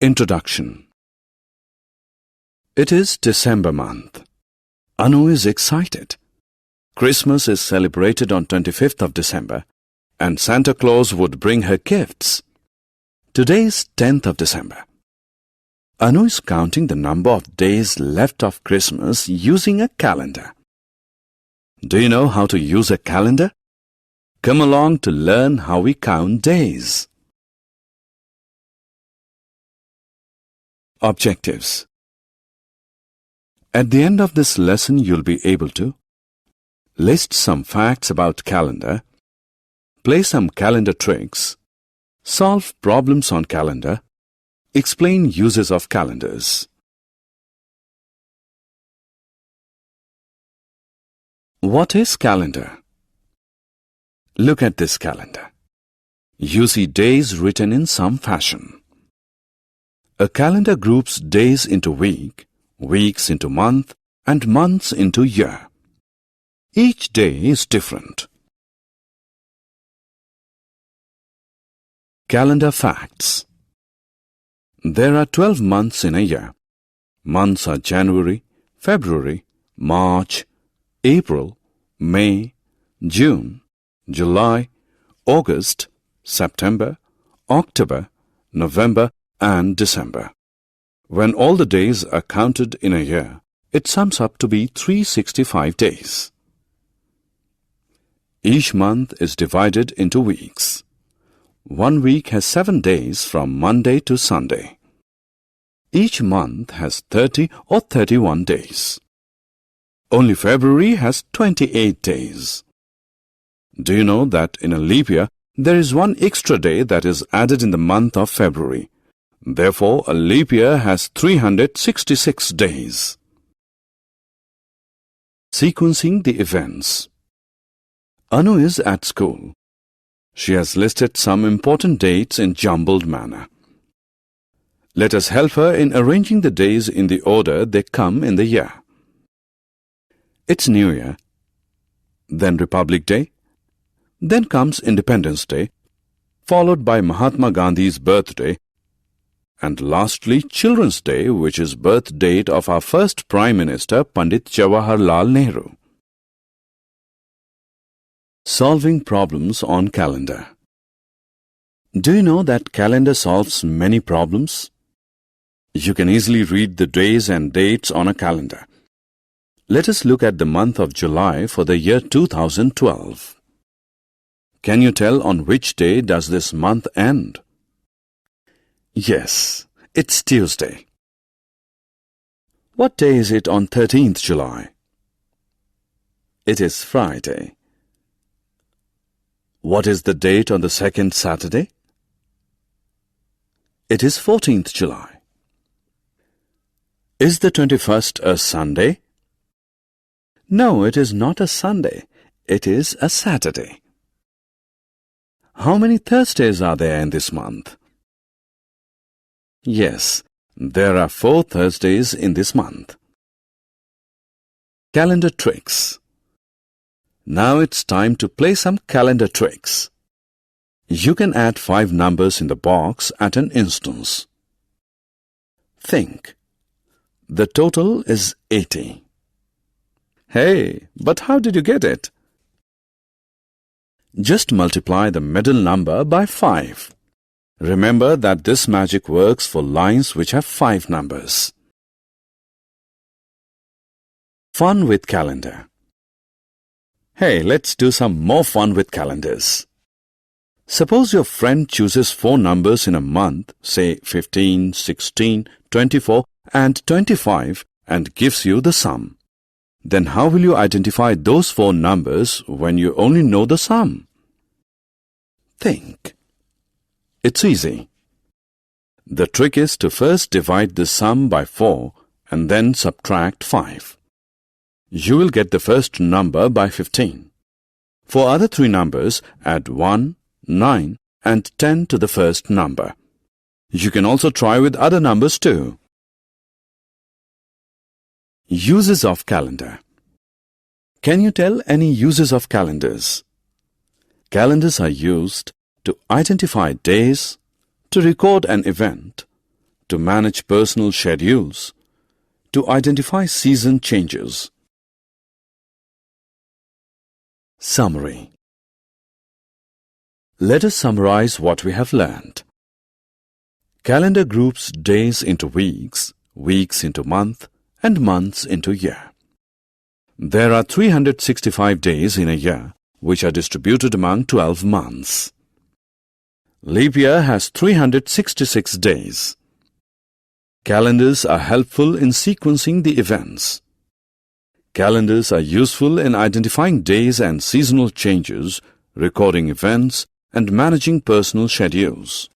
Introduction. It is December month. Anu is excited. Christmas is celebrated on 25th of December and Santa Claus would bring her gifts. Today is 10th of December. Anu is counting the number of days left of Christmas using a calendar. Do you know how to use a calendar? Come along to learn how we count days. Objectives. At the end of this lesson, you'll be able to list some facts about calendar, play some calendar tricks, solve problems on calendar, explain uses of calendars. What is calendar? Look at this calendar. You see days written in some fashion. A calendar groups days into week, weeks into month, and months into year. Each day is different. Calendar facts. There are 12 months in a year. Months are January, February, March, April, May, June, July, August, September, October, November, and December. When all the days are counted in a year, it sums up to be 365 days. Each month is divided into weeks. 1 week has 7 days from Monday to Sunday. Each month has 30 or 31 days. Only February has 28 days. Do you know that in a leap year, there is 1 extra day that is added in the month of February? Therefore, a leap year has 366 days. Sequencing the events. Anu is at school. She has listed some important dates in jumbled manner. Let us help her in arranging the days in the order they come in the year. It's New Year, then Republic Day, then comes Independence Day, followed by Mahatma Gandhi's birthday, and lastly Children's Day, which is birth date of our first Prime Minister Pandit Jawaharlal Nehru. Solving problems on calendar. Do you know that calendar solves many problems? You can easily read the days and dates on a calendar. Let us look at the month of July for the year 2012. Can you tell on which day does this month end? Yes, it's Tuesday. What day is it on 13th July? It is Friday. What is the date on the second Saturday? It is 14th July. Is the 21st a Sunday? No, it is not a Sunday. It is a Saturday. How many Thursdays are there in this month? Yes, there are 4 Thursdays in this month. Calendar tricks. Now it's time to play some calendar tricks. You can add 5 numbers in the box at an instance. Think. The total is 80. Hey, but how did you get it? Just multiply the middle number by 5. Remember that this magic works for lines which have 5 numbers. Fun with calendar. Hey, let's do some more fun with calendars. Suppose your friend chooses 4 numbers in a month, say 15, 16, 24 and 25 and gives you the sum. Then how will you identify those 4 numbers when you only know the sum? Think. It's easy. The trick is to first divide the sum by 4 and then subtract 5. You will get the first number by 15. For other 3 numbers, add 1, 9 and 10 to the first number. You can also try with other numbers too. Uses of calendar. Can you tell any uses of calendars? Calendars are used to identify days, to record an event, to manage personal schedules, to identify season changes. Summary. Let us summarize what we have learned. Calendar groups days into weeks, weeks into month, and months into year. There are 365 days in a year, which are distributed among 12 months. Leap year has 366 days. Calendars are helpful in sequencing the events. Calendars are useful in identifying days and seasonal changes, recording events, and managing personal schedules.